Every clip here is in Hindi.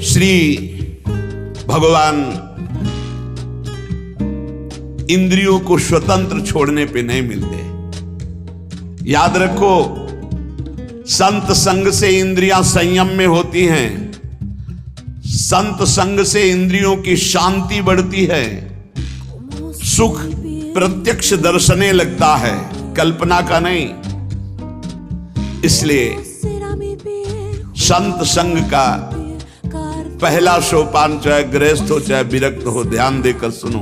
श्री भगवान इंद्रियों को स्वतंत्र छोड़ने पे नहीं मिलते। याद रखो, संत संग से इंद्रियां संयम में होती हैं, संत संग से इंद्रियों की शांति बढ़ती है, सुख प्रत्यक्ष दर्शने लगता है, कल्पना का नहीं। इसलिए संत संग का पहला सोपान, चाहे गृहस्थ हो चाहे विरक्त हो, ध्यान देकर सुनो।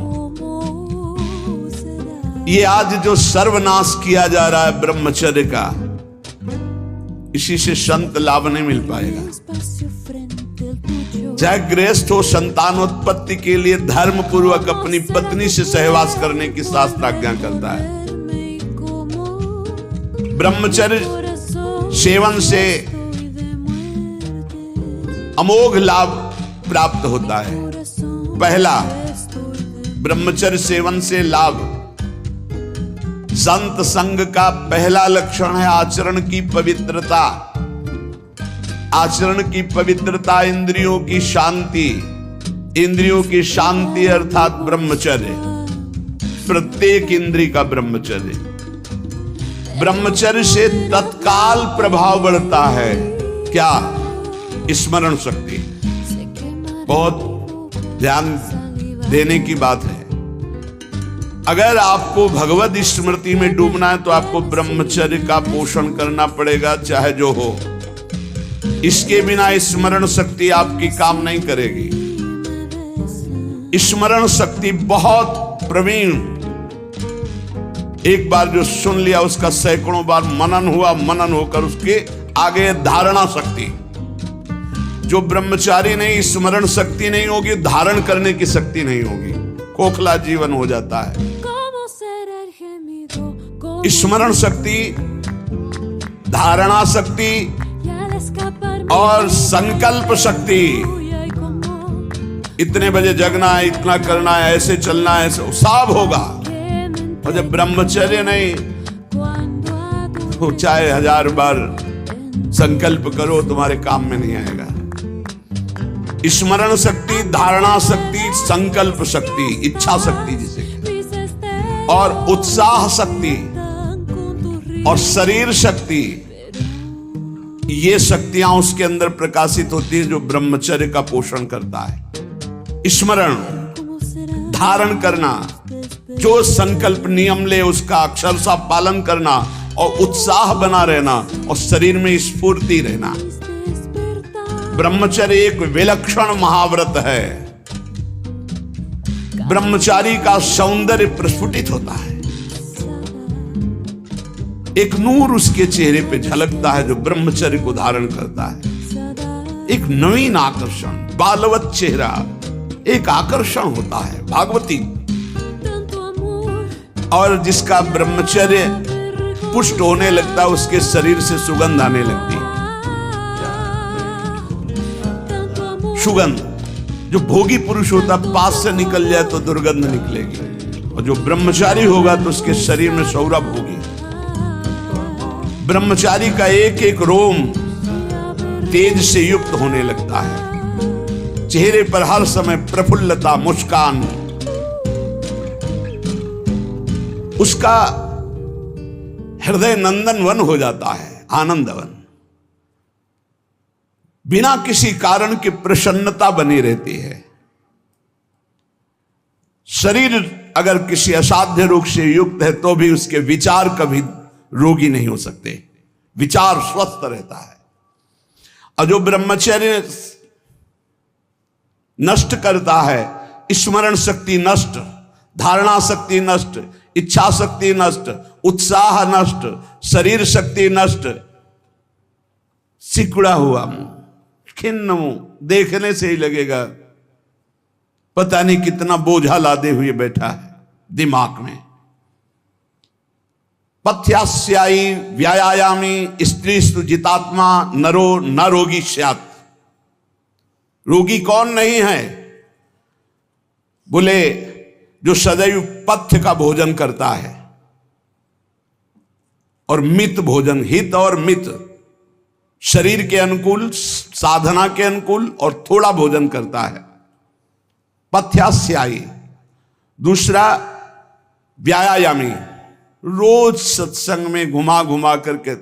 ये आज जो सर्वनाश किया जा रहा है ब्रह्मचर्य का, इसी से संत लाभ नहीं मिल पाएगा। चाहे गृहस्थ हो, संतानोत्पत्ति के लिए धर्म पूर्वक अपनी पत्नी से सहवास करने की शास्त्र आज्ञा करता है। ब्रह्मचर्य सेवन से अमोघ लाभ प्राप्त होता है। पहला, ब्रह्मचर्य सेवन से लाभ, संत संग का पहला लक्षण है आचरण की पवित्रता। आचरण की पवित्रता, इंद्रियों की शांति। इंद्रियों की शांति अर्थात ब्रह्मचर्य, प्रत्येक इंद्रिय का ब्रह्मचर्य। ब्रह्मचर्य से तत्काल प्रभाव बढ़ता है। क्या? स्मरण शक्ति। बहुत ध्यान देने की बात है। अगर आपको भगवत स्मृति में डूबना है तो आपको ब्रह्मचर्य का पोषण करना पड़ेगा, चाहे जो हो। इसके बिना स्मरण शक्ति आपकी काम नहीं करेगी। स्मरण शक्ति बहुत प्रवीण, एक बार जो सुन लिया उसका सैकड़ों बार मनन हुआ, मनन होकर उसके आगे धारणा शक्ति। जो ब्रह्मचारी नहीं, स्मरण शक्ति नहीं होगी, धारण करने की शक्ति नहीं होगी, खोखला जीवन हो जाता है। स्मरण शक्ति, धारणा शक्ति और संकल्प शक्ति। इतने बजे जगना है, इतना करना है, ऐसे चलना है, सब होगा। और जब ब्रह्मचर्य नहीं, तो चाहे 1000 बार संकल्प करो, तुम्हारे काम में नहीं आएगा। स्मरण शक्ति, धारणा शक्ति, संकल्प शक्ति, इच्छा शक्ति जिसे, और उत्साह शक्ति और शरीर शक्ति, ये शक्तियां उसके अंदर प्रकाशित होती है जो ब्रह्मचर्य का पोषण करता है। स्मरण, धारण करना, जो संकल्प नियम ले उसका अक्षरशः पालन करना, और उत्साह बना रहना, और शरीर में स्फूर्ति रहना। ब्रह्मचर्य एक विलक्षण महाव्रत है। ब्रह्मचारी का सौंदर्य प्रस्फुटित होता है। एक नूर उसके चेहरे पे झलकता है जो ब्रह्मचर्य को धारण करता है। एक नवीन आकर्षण, बालवत चेहरा, एक आकर्षण होता है भागवती। और जिसका ब्रह्मचर्य पुष्ट होने लगता है, उसके शरीर से सुगंध आने लगती है। सुगंध, जो भोगी पुरुष होता पास से निकल जाए तो दुर्गंध निकलेगी, और जो ब्रह्मचारी होगा तो उसके शरीर में सौरभ होगी। ब्रह्मचारी का एक एक रोम तेज से युक्त होने लगता है। चेहरे पर हर समय प्रफुल्लता, मुस्कान, उसका हृदय नंदनवन हो जाता है, आनंदवन। बिना किसी कारण की प्रसन्नता बनी रहती है। शरीर अगर किसी असाध्य रोग से युक्त है तो भी उसके विचार कभी रोगी नहीं हो सकते, विचार स्वस्थ रहता है। और जो ब्रह्मचर्य नष्ट करता है, स्मरण शक्ति नष्ट, धारणा शक्ति नष्ट, इच्छा शक्ति नष्ट, उत्साह नष्ट, शरीर शक्ति नष्ट, सिकुड़ा हुआ मुंह, खिन्न मुंह, देखने से ही लगेगा पता नहीं कितना बोझा लादे हुए बैठा है दिमाग में। पथ्यास्यायी व्यायामी स्त्रीस्तु जितात्मा नरो न रोगी स्यात्। रोगी कौन नहीं है? बोले जो सदैव पथ्य का भोजन करता है और मित भोजन, हित और मित, शरीर के अनुकूल, साधना के अनुकूल, और थोड़ा भोजन करता है, पथ्यास्यायी। दूसरा व्यायामी, रोज सत्संग में घुमा घुमा करके,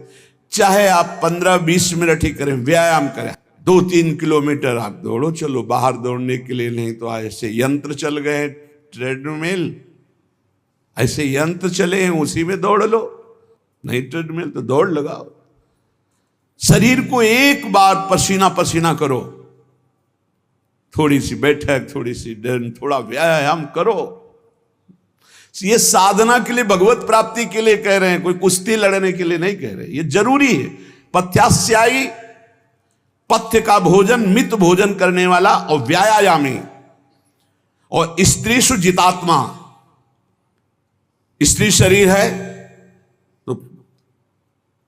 चाहे आप 15-20 मिनट ही करें, व्यायाम करें, 2-3 किलोमीटर आप दौड़ो, चलो बाहर दौड़ने के लिए, नहीं तो ऐसे यंत्र चल गए हैं, ट्रेडमिल, ऐसे यंत्र चले हैं, उसी में दौड़ लो, नहीं ट्रेडमिल तो दौड़ लगाओ। शरीर को एक बार पसीना पसीना करो, थोड़ी सी बैठक, थोड़ी सी डर, थोड़ा व्यायाम करो। ये साधना के लिए, भगवत प्राप्ति के लिए कह रहे हैं, कोई कुश्ती लड़ने के लिए नहीं कह रहे, ये जरूरी है। पथ्यास्यायी, पथ्य का भोजन, मित भोजन करने वाला, और व्यायामी। और स्त्रीषु जितात्मा, स्त्री शरीर है तो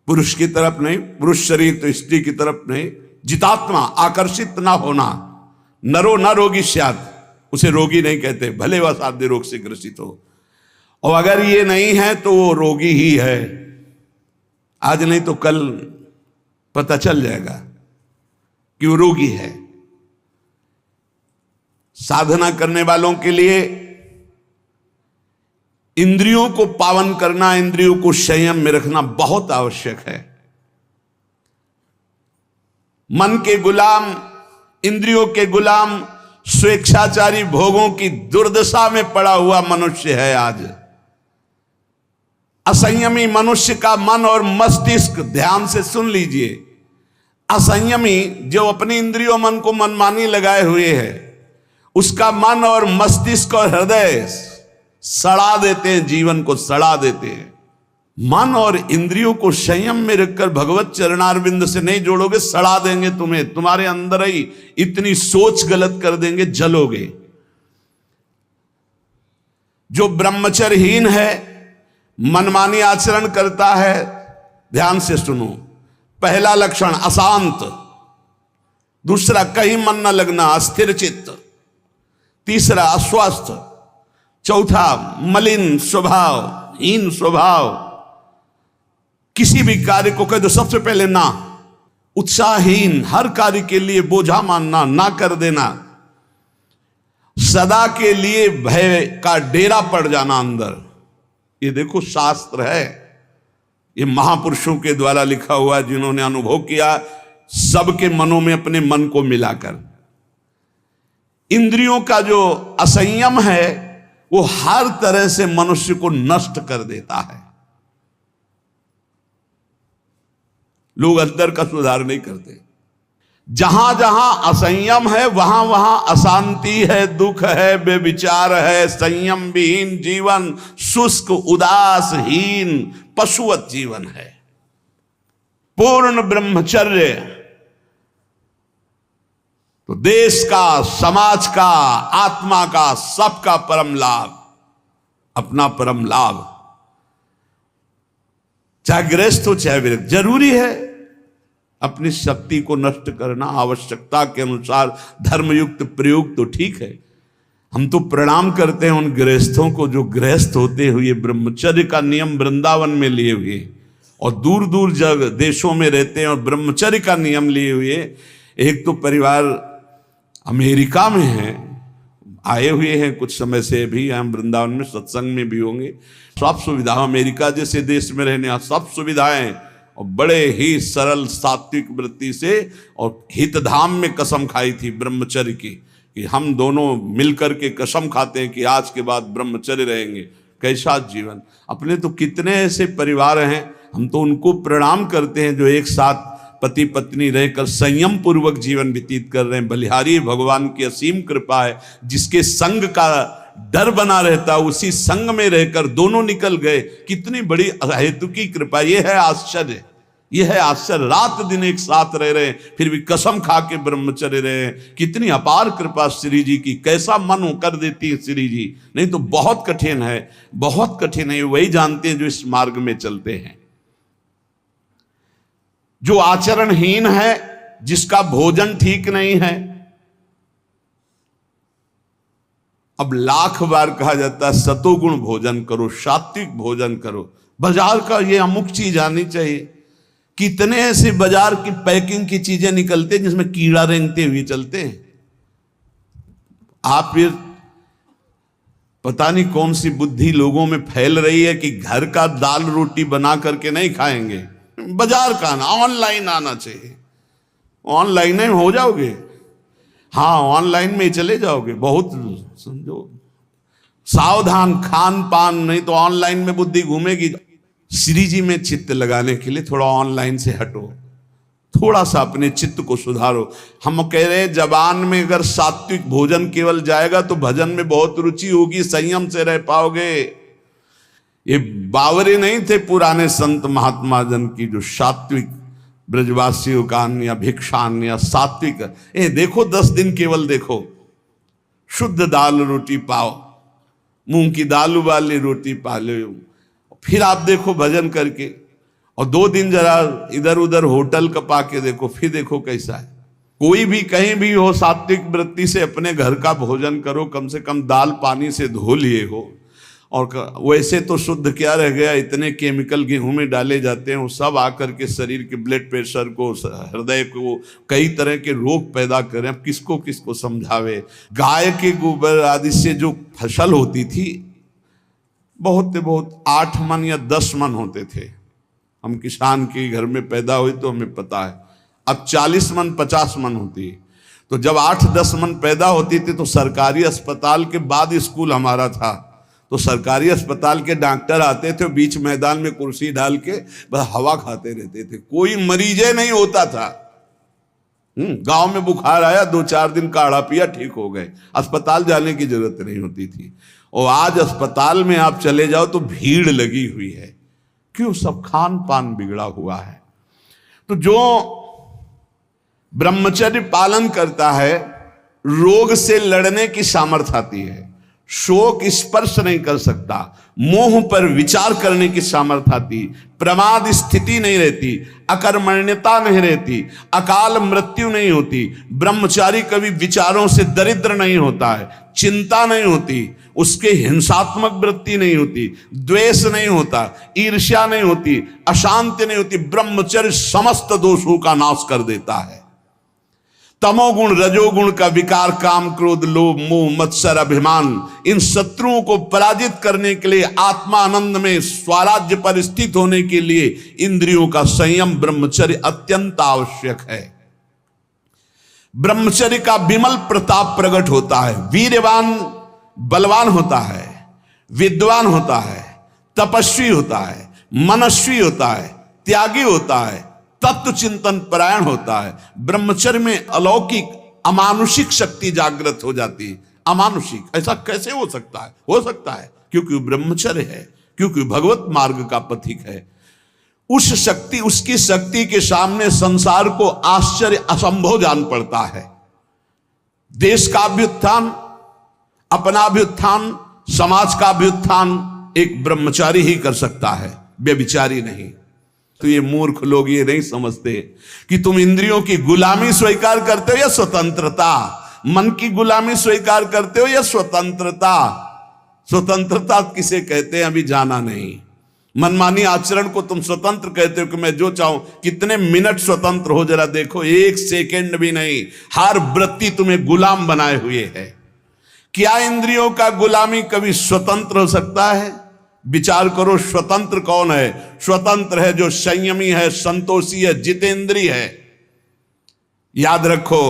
पुरुष की तरफ नहीं, पुरुष शरीर तो स्त्री की तरफ नहीं। जितात्मा, आकर्षित ना होना। नरो न रोगी स्यात्, उसे रोगी नहीं कहते, भले वह साध्य रोग से ग्रसित हो, और अगर ये नहीं है तो वो रोगी ही है। आज नहीं तो कल पता चल जाएगा कि वो रोगी है। साधना करने वालों के लिए इंद्रियों को पावन करना, इंद्रियों को संयम में रखना बहुत आवश्यक है। मन के गुलाम, इंद्रियों के गुलाम, स्वेच्छाचारी भोगों की दुर्दशा में पड़ा हुआ मनुष्य है आज। असंयमी मनुष्य का मन और मस्तिष्क, ध्यान से सुन लीजिए, असंयमी जो अपनी इंद्रियों मन को मनमानी लगाए हुए है, उसका मन और मस्तिष्क और हृदय सड़ा देते हैं, जीवन को सड़ा देते हैं। मन और इंद्रियों को संयम में रखकर भगवत चरणारविंद से नहीं जोड़ोगे, सड़ा देंगे तुम्हें, तुम्हारे अंदर ही इतनी सोच गलत कर देंगे, जलोगे। जो ब्रह्मचर्यहीन है, मनमानी आचरण करता है, ध्यान से सुनो, पहला लक्षण अशांत, दूसरा कहीं मन न लगना, अस्थिर चित्त, तीसरा अस्वस्थ, चौथा मलिन स्वभाव, हीन स्वभाव, किसी भी कार्य को कह दो सबसे पहले ना, उत्साहहीन, हर कार्य के लिए बोझा मानना, ना कर देना, सदा के लिए भय का डेरा पड़ जाना अंदर। ये देखो शास्त्र है, ये महापुरुषों के द्वारा लिखा हुआ, जिन्होंने अनुभव किया सबके मनों में अपने मन को मिलाकर। इंद्रियों का जो असंयम है वो हर तरह से मनुष्य को नष्ट कर देता है। लोग अंदर का सुधार नहीं करते। जहां जहां असंयम है वहां वहां अशांति है, दुख है, बेविचार है, संयम विहीन जीवन, शुष्क उदासहीन पशुवत जीवन है। पूर्ण ब्रह्मचर्य तो देश का, समाज का, आत्मा का, सबका परम लाभ, अपना परम लाभ, चाहे गृहस्थ हो चाहे विरक्त। जरूरी है अपनी शक्ति को नष्ट करना, आवश्यकता के अनुसार धर्मयुक्त प्रयोग तो ठीक है। हम तो प्रणाम करते हैं उन गृहस्थों को जो गृहस्थ होते हुए ब्रह्मचर्य का नियम वृंदावन में लिए हुए और दूर दूर जगह देशों में रहते हैं और ब्रह्मचर्य का नियम लिए हुए। एक तो परिवार अमेरिका में है, आए हुए हैं कुछ समय से, भी हम वृंदावन में सत्संग में भी होंगे। सब सुविधा, अमेरिका जैसे देश में रहने सब सुविधाएं, और बड़े ही सरल सात्विक वृत्ति से, और हितधाम में कसम खाई थी ब्रह्मचर्य की कि हम दोनों मिलकर के कसम खाते हैं कि आज के बाद ब्रह्मचर्य रहेंगे। कैसा जीवन! अपने तो कितने ऐसे परिवार हैं, हम तो उनको प्रणाम करते हैं जो एक साथ पति पत्नी रहकर संयम पूर्वक जीवन व्यतीत कर रहे हैं। बलिहारी भगवान की असीम कृपा है, जिसके संग का डर बना रहता उसी संग में रहकर दोनों निकल गए। कितनी बड़ी हेतु की कृपा! ये है आश्चर्य, ये है आश्चर्य। रात दिन एक साथ रह रहे हैं, फिर भी कसम खा के ब्रह्मचर्य रहे हैं। कितनी अपार कृपा श्री जी की! कैसा मन कर देती है श्री जी, नहीं तो बहुत कठिन है, बहुत कठिन है। वही जानते हैं जो इस मार्ग में चलते हैं। जो आचरणहीन है, जिसका भोजन ठीक नहीं है, अब लाख बार कहा जाता है सतोगुण भोजन करो, सात्विक भोजन करो। बाजार का ये अमुक चीज आनी चाहिए, कितने ऐसे बाजार की पैकिंग की चीजें निकलते हैं जिसमें कीड़ा रेंगते हुए चलते हैं। आप फिर पता नहीं कौन सी बुद्धि लोगों में फैल रही है कि घर का दाल रोटी बना करके नहीं खाएंगे, बाजार का आना, ऑनलाइन आना चाहिए। ऑनलाइन में हो जाओगे, हाँ ऑनलाइन में ही चले जाओगे। बहुत समझो सावधान, खान पान नहीं तो ऑनलाइन में बुद्धि घूमेगी। श्री जी में चित्त लगाने के लिए थोड़ा ऑनलाइन से हटो, थोड़ा सा अपने चित्त को सुधारो। हम कह रहे हैं जबान में अगर सात्विक भोजन केवल जाएगा तो भजन में बहुत रुचि होगी, संयम से रह पाओगे। ये बावरे नहीं थे पुराने संत महात्मा जन की जो सात्विक ब्रजवासियों का अन्न या भिक्षान्न या सात्विक, देखो 10 दिन केवल देखो, शुद्ध दाल रोटी पाओ, मूंग की दाल वाली रोटी पा लो, फिर आप देखो भजन करके। और 2 दिन जरा इधर उधर होटल का पाके देखो, फिर देखो कैसा है। कोई भी कहीं भी हो, सात्विक वृत्ति से अपने घर का भोजन करो, कम से कम दाल पानी से धो लिए हो। और वैसे तो शुद्ध क्या रह गया, इतने केमिकल गेहूं में डाले जाते हैं, वो सब आकर के शरीर के ब्लड प्रेशर को, हृदय को, कई तरह के रोग पैदा करें। अब किसको किसको समझावे। गाय के गोबर आदि से जो फसल होती थी, बहुत 8 मन या 10 मन होते थे। हम किसान के घर में पैदा हुए तो हमें पता है। अब 40 मन 50 मन होती है। तो जब 8-10 मन पैदा होती थी तो सरकारी अस्पताल के बाद स्कूल हमारा था, तो सरकारी अस्पताल के डॉक्टर आते थे, बीच मैदान में कुर्सी डाल के बस हवा खाते रहते थे, कोई मरीजे नहीं होता था। गांव में बुखार आया, 2-4 दिन काढ़ा पिया, ठीक हो गए, अस्पताल जाने की जरूरत नहीं होती थी। और आज अस्पताल में आप चले जाओ तो भीड़ लगी हुई है। क्यों? सब खान पान बिगड़ा हुआ है। तो जो ब्रह्मचर्य पालन करता है, रोग से लड़ने की सामर्थ्य आती है, शोक स्पर्श नहीं कर सकता, मोह पर विचार करने की सामर्थ्य आती, प्रमाद स्थिति नहीं रहती, अकर्मण्यता नहीं रहती, अकाल मृत्यु नहीं होती। ब्रह्मचारी कभी विचारों से दरिद्र नहीं होता है, चिंता नहीं होती, उसके हिंसात्मक वृत्ति नहीं होती, द्वेष नहीं होता, ईर्ष्या नहीं होती, अशांति नहीं होती। ब्रह्मचर्य समस्त दोषों का नाश कर देता है। तमोगुण रजोगुण का विकार, काम क्रोध लोभ मोह मत्सर अभिमान, इन शत्रुओं को पराजित करने के लिए, आत्मानंद में स्वराज्य पर स्थित होने के लिए इंद्रियों का संयम ब्रह्मचर्य अत्यंत आवश्यक है। ब्रह्मचर्य का विमल प्रताप प्रकट होता है। वीरवान बलवान होता है, विद्वान होता है, तपस्वी होता है, मनस्वी होता है, त्यागी होता है, तत्व चिंतन परायण होता है। ब्रह्मचर्य में अलौकिक अमानुषिक शक्ति जागृत हो जाती है। अमानुषिक ऐसा कैसे हो सकता है? हो सकता है क्योंकि ब्रह्मचर्य है, क्योंकि भगवत मार्ग का पथिक है। उस शक्ति, उसकी शक्ति के सामने संसार को आश्चर्य असंभव जान पड़ता है। देश का अभ्युत्थान, अपना अभ्युत्थान, समाज का अभ्युत्थान एक ब्रह्मचारी ही कर सकता है, व्यभिचारी नहीं। तो ये मूर्ख लोग ये नहीं समझते कि तुम इंद्रियों की गुलामी स्वीकार करते हो या स्वतंत्रता, मन की गुलामी स्वीकार करते हो या स्वतंत्रता। स्वतंत्रता किसे कहते हैं अभी जाना नहीं। मनमानी आचरण को तुम स्वतंत्र कहते हो कि मैं जो चाहूं, कितने मिनट स्वतंत्र हो जरा देखो, 1 सेकेंड भी नहीं। हर वृत्ति तुम्हें गुलाम बनाए हुए है। क्या इंद्रियों का गुलामी कभी स्वतंत्र हो सकता है? विचार करो, स्वतंत्र कौन है? स्वतंत्र है जो संयमी है, संतोषी है, जितेंद्रिय है। याद रखो,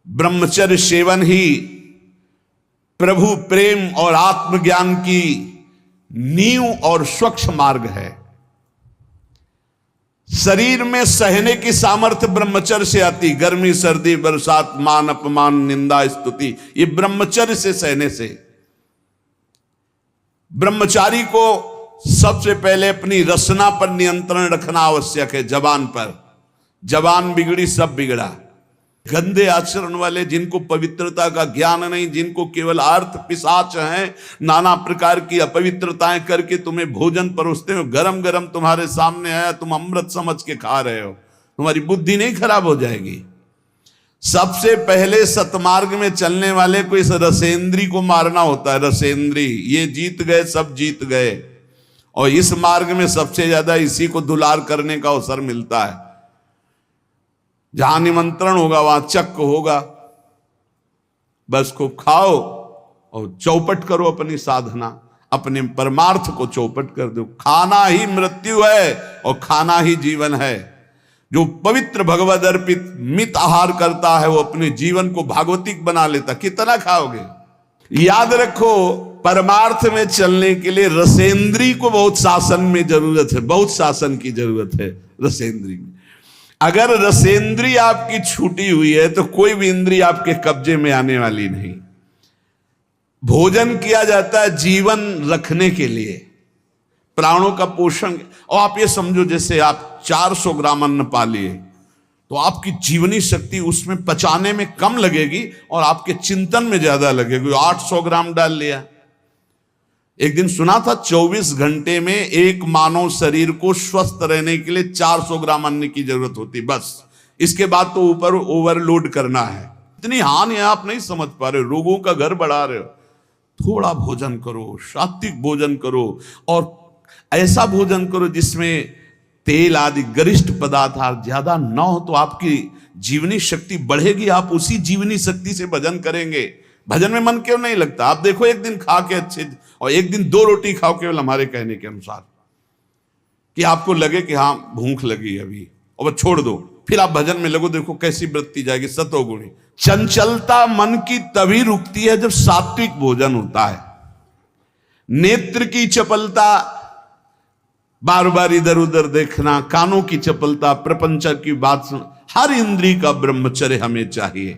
ब्रह्मचर्य सेवन ही प्रभु प्रेम और आत्मज्ञान की नींव और स्वच्छ मार्ग है। शरीर में सहने की सामर्थ्य ब्रह्मचर्य से आती। गर्मी सर्दी बरसात मान अपमान निंदा स्तुति, ये ब्रह्मचर्य से सहने से। ब्रह्मचारी को सबसे पहले अपनी रसना पर नियंत्रण रखना आवश्यक है। जबान पर, जबान बिगड़ी सब बिगड़ा। गंदे आचरण वाले, जिनको पवित्रता का ज्ञान नहीं, जिनको केवल अर्थ पिशाच हैं, नाना प्रकार की अपवित्रताएं करके तुम्हें भोजन परोसते हो, गरम गरम तुम्हारे सामने आया, तुम अमृत समझ के खा रहे हो, तुम्हारी बुद्धि नहीं खराब हो जाएगी? सबसे पहले सतमार्ग में चलने वाले को इस रसेंद्री को मारना होता है। रसेंद्री, ये जीत गए, सब जीत गए। और इस मार्ग में सबसे ज्यादा इसी को दुलार करने का अवसर मिलता है। जहां निमंत्रण होगा वहां चक्क होगा, बस को खाओ और चौपट करो अपनी साधना, अपने परमार्थ को चौपट कर दो। खाना ही मृत्यु है और खाना ही जीवन है। जो पवित्र भगवद अर्पित मित आहार करता है वो अपने जीवन को भागवतिक बना लेता। कितना खाओगे? याद रखो, परमार्थ में चलने के लिए रसेंद्री को बहुत शासन में जरूरत है, बहुत शासन की जरूरत है रसेंद्री में। अगर रसेंद्री आपकी छूटी हुई है तो कोई भी इंद्री आपके कब्जे में आने वाली नहीं। भोजन किया जाता है जीवन रखने के लिए, प्राणों का पोषण। और आप ये समझो जैसे आप 400 ग्राम अन्न पा लिए तो आपकी जीवनी शक्ति उसमें पचाने में कम लगेगी और आपके चिंतन में ज्यादा लगेगी। 800 ग्राम डाल लिया। एक दिन सुना था 24 घंटे में एक मानव शरीर को स्वस्थ रहने के लिए 400 ग्राम अन्न की जरूरत होती, बस। इसके बाद तो ऊपर ओवरलोड करना है। इतनी हानि आप नहीं समझ पा रहे, रोगों का घर बढ़ा रहे हो। थोड़ा भोजन करो, सात्विक भोजन करो और ऐसा भोजन करो जिसमें तेल आदि गरिष्ठ पदार्थ ज्यादा न हो, तो आपकी जीवनी शक्ति बढ़ेगी। आप उसी जीवनी शक्ति से भजन करेंगे। भजन में मन क्यों नहीं लगता? आप देखो, एक दिन खा के अच्छे और एक दिन 2 रोटी खाओ केवल हमारे कहने के अनुसार, कि आपको लगे कि हाँ भूख लगी अभी, और बस छोड़ दो, फिर आप भजन में लगो। देखो कैसी वृत्ति जाएगी, सतोगुणी। चंचलता मन की तभी रुकती है जब सात्विक भोजन होता है। नेत्र की चपलता, बार बार इधर उधर देखना, कानों की चपलता, प्रपंच की बात सुन, हर इंद्री का ब्रह्मचर्य हमें चाहिए।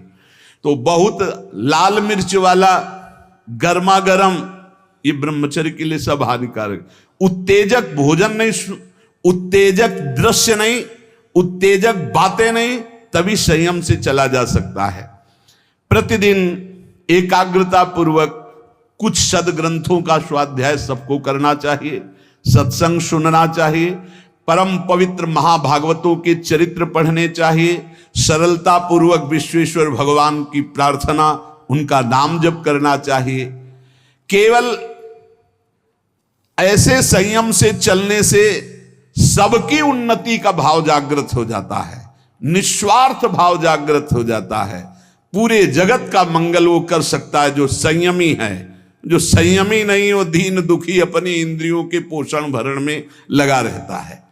तो बहुत लाल मिर्च वाला गर्मा गर्म ये ब्रह्मचर्य के लिए सब हानिकारक। उत्तेजक भोजन नहीं, उत्तेजक दृश्य नहीं, उत्तेजक बातें नहीं, तभी संयम से चला जा सकता है। प्रतिदिन एकाग्रता पूर्वक कुछ सदग्रंथों का स्वाध्याय सबको करना चाहिए, सत्संग सुनना चाहिए, परम पवित्र महाभागवतों के चरित्र पढ़ने चाहिए, सरलता पूर्वक विश्वेश्वर भगवान की प्रार्थना, उनका नाम जप करना चाहिए। केवल ऐसे संयम से चलने से सबकी उन्नति का भाव जागृत हो जाता है, निस्वार्थ भाव जागृत हो जाता है। पूरे जगत का मंगल वो कर सकता है जो संयमी है। जो संयमी नहीं, वो दीन दुखी अपनी इंद्रियों के पोषण भरण में लगा रहता है।